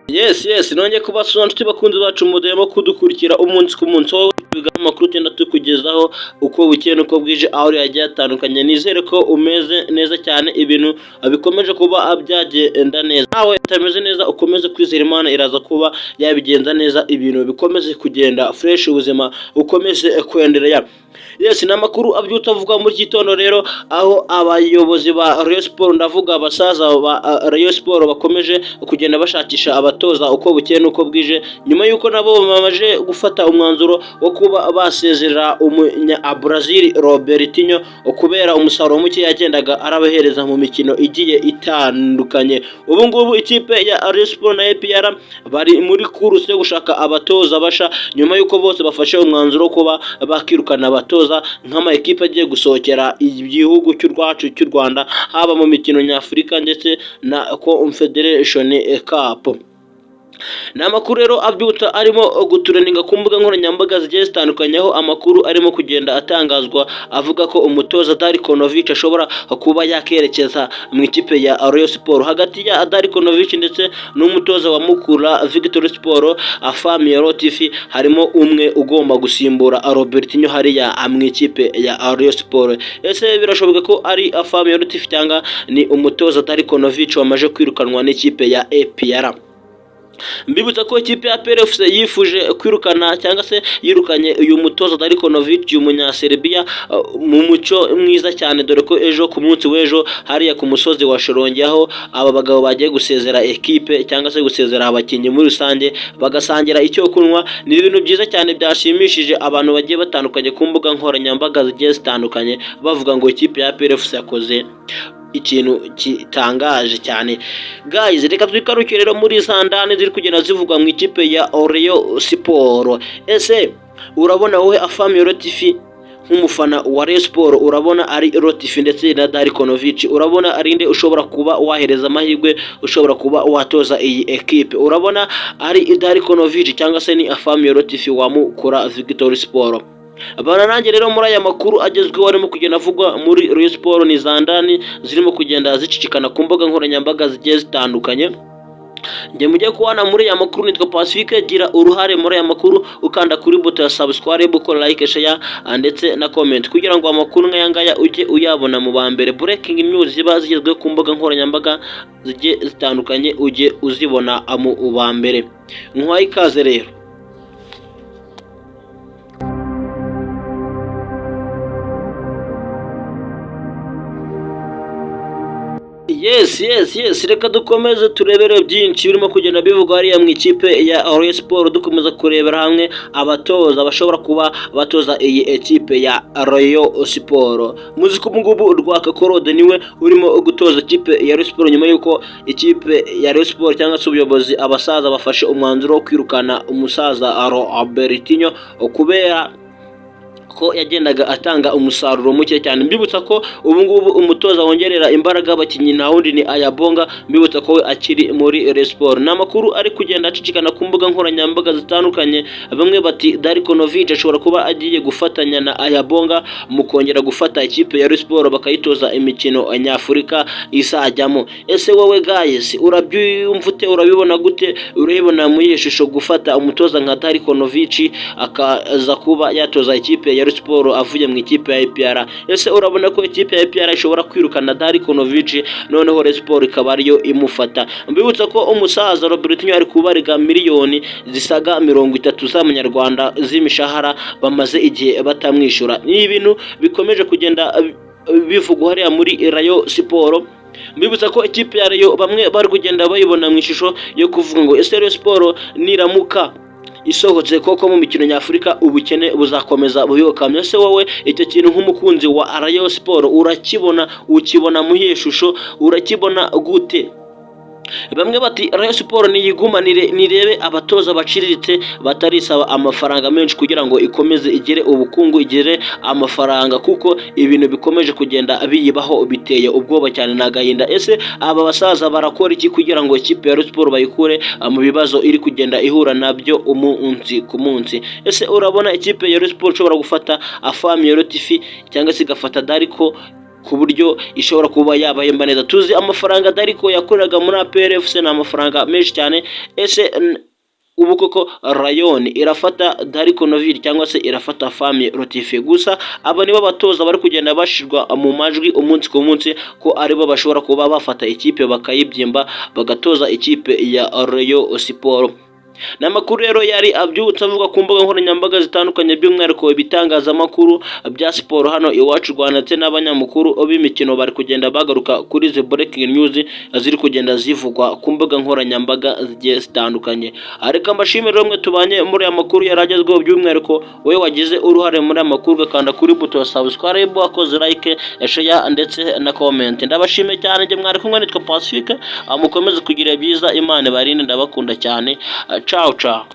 Yes nongeye kubasura nshuti bakunzi bacu mudemo kudukurikira umunsi ku munsi wowe amakuru tugenda tukugezaho uko bukeye nuko bwije aho yagiye atandukanye. Nizere ko umeze neza cyane, ibintu bikomeje kuba byagenda neza. Nawe utameze neza ukomeze kwizera Imana, iraza kuba yabigenza neza, ibintu bikomeze kugenda fresh, ubuzima ukomeze kwendelea. Yes, ni amakuru abyutse avuga muri gitondo rero, aho abayobozi ba Rayon Sport, ndavuga abasaza ba Rayon Sport, bakomeje kugenda bashakisha abatoza uko bukeye nuko bwije, nyuma yuko nabo bamaje gufata umwanzuro wo kuba basezerera umunya Brazil Robertinho kubera umusaruro muke yagendaga arabahereza mu mikino igiye itandukanye. Ubu ngubu ikipe ya Rayon Sport na APR bari muri kuruse yo gushaka abatoza basha, nyuma yuko bose bafashe umwanzuro kuba bakirukana abatoza nk'ama ekipe agiye gusohokera igihugu cy'urwacu cy'u Rwanda, haba mu mikino nyafurika ndetse na Confederation Cup. Ni amakuru rero abyutsa arimo gutureninga ku mbuga nkoranyambaga zigiye zitandukanye, aho amakuru arimo kugenda atangazwa avuga ko umutoza Darikonovic ashobora kuba yakerekeza mu ikipe ya Rayon Sport. Hagati ya Darikonovic ndetse n'umutoza wa Mukura Victory Sport Afamio Rotifi harimo umwe ugomba gusimbura Robertinho hariya mu ikipe ya Rayon Sport. Ese birashoboka ko ari Afamio Rotifi cyangwa ni umutoza Darikonovic wamaje kwirukanwa n'ikipe ya APR? Mbibutsa ko ikipe ya PRFC yifuje kwirukana cyangwa se yirukanye uyu mutoza Darikonovic umunya Serbia mu muco mwiza cyane, dore ko ejo ku munsi w'ejo hariya ku musozi wa Shorongi, aho aba bagabo bagiye gusezera ekipe cyangwa se gusezera abakinnyi muri rusange, bagasangira icyo kunywa. Ni ibintu byiza cyane byashimishije abantu bagiye batandukanye ku mbuga nkoranyambaga zigiye zitandukanye, bavuga ngo ikipe ya PRFC yakoze ikintu kitangaje cyane. Guys, reka twikarukire rero muri zandane ziri kugenda zivugwa mu ikipe ya Rayon Sport. Ese urabona wowe Afamio Rotifi nk'umufana wa Rayon Sport, urabona ari Rotifi ndetse na Darikonovic, urabona ari nde ushobora kuba wahereza amahirwe, ushobora kuba watoza iyi ekipe? Urabona ari Darikonovic cyangwa se ni Afamio Rotifi wa Mukura Victory Sport? Abana nanjye rero muri aya makuru agezweho arimo kugenda avugwa muri Rayon Sport, ni zandani zirimo kugenda zicicikana ku mbuga nkoranyambaga zigiye zitandukanye. Njye mujye kubana muri aya makuru, nitwa Pacifique. Gira uruhare muri aya makuru ukanda kuri buto ya subscribe, ukora like, share ndetse na comment, kugira ngo amakuru nk'aya ngaya ujye uyabona mu ba mbere. Breaking news ziba zigezweho ku mbuga nkoranyambaga zigiye zitandukanye ujye uzibona mu ba mbere. Nkwaye ikaze rero. Yes, reka dukomeze turebere byinshi birimo kugenda bivugwa hariya mu ikipe ya Rayon Sport, dukomeza kurebera hamwe abatoza bashobora kuba batoza iyi ekipe ya Rayon Sport. Muzi ko ngubu Rwakakorode niwe urimo gutoza ikipe ya Rayon Sport, nyuma yuko ikipe ya Rayon Sport cyangwa se ubuyobozi abasaza bafashe umwanzuro wo kwirukana umusaza Robertinho kubera ko yagendaga atanga umusaruro muke cyane. Mbibutsa ko ubu ngubu umutoza wongerera imbaraga abakinnyi nta wundi ni Ayabonga, mbibutsa ko we akiri muri Rayon Sport. Ni amakuru ari kugenda acicikana ku mbuga nkoranyambaga zitandukanye, bamwe bati Darikonovic ashobora kuba agiye gufatanya na Ayabonga mu kongera gufata ikipe ya Rayon Sport bakayitoza imikino nyafurika izajyamo. Ese wowe guys, urabyumvute, urabibona gute? Urabibona mu yishusho gufata umutoza nka Darikonovic akaza kuba yatoza ikipe ya Rayon Sport avuye mu ikipe ya APR? Ese urabona ko ikipe ya APR ishobora kwirukana Darikonovic noneho Rayon Sport ikaba ariyo imufata? Mbibutsa ko umusaza Robertinho ari kubariga miliyoni zisaga 30 z'amanyarwanda z'imishahara bamaze igihe batamwishyura. Ni ibintu bikomeje kugenda bivugwa hariya muri Rayon Sport. Mbibutsa ko ikipe ya Rayon bamwe bari kugenda bayibona mu ishusho yo kuvuga ngo ese Rayon Sport niramuka isohotse koko mu mikino nyafurika ubukene buzakomeza buyokamye. Ese wowe icyo kintu nk'umukunzi wa Rayon Sport ukibona mu shusho, urakibona gute? Bamwe bati Rayon Sport niyigumanire, nirebe abatoza baciriritse batarisaba amafaranga menshi kugira ngo ikomeze igere ubukungu, igere amafaranga, kuko ibintu bikomeje kugenda biyibaho biteye ubwoba cyane n'agahinda. Ese aba basaza barakora iki kugira ngo ikipe ya Rayon Sport bayikure mu bibazo iri kugenda ihura nabyo umunsi ku munsi? Ese urabona ikipe ya Rayon Sport ishobora gufata Afamio Rotifi cyangwa se igafata Dariko ku buryo ishobora kuba yabahemba neza. Tuzi amafaranga Dariko yakoreraga muri APR FC ni amafaranga menshi cyane. Ese ubu koko Rayon irafata Dariko Noville cyangwa se irafata Famille Rotife? Gusa aba nibo batoza bari kugenda bashirwa mu majwi umunsi ku munsi ko aribo bashobora kuba bafata ikipe bakayibyimba bagatoza ikipe ya Rayon Sport. N'amakuru rero yari abyutse avuga ku mbuga nkoranyambaga zitandukanye, by'umwihariko ibitangazamakuru bya siporo hano iwacu Rwanda ndetse n'abanyamakuru b'imikino bari kugenda bagaruka kuri the breaking news ziri kugenda zivugwa ku mbuga nkoranyambaga zigiye zitandukanye. Reka mbashimire mwe tubanye muri aya makuru yaragezweho, by'umwihariko wowe wagize uruhare muri aya makuru gakanda kuri buto ya subscribe, akoze like, share ndetse na comment. Ndabashimiye cyane, njye mwari kumwe nitwa Pacifique, mukomeze kugira byiza, Imana barinde, ndabakunda cyane. Ciao ciao.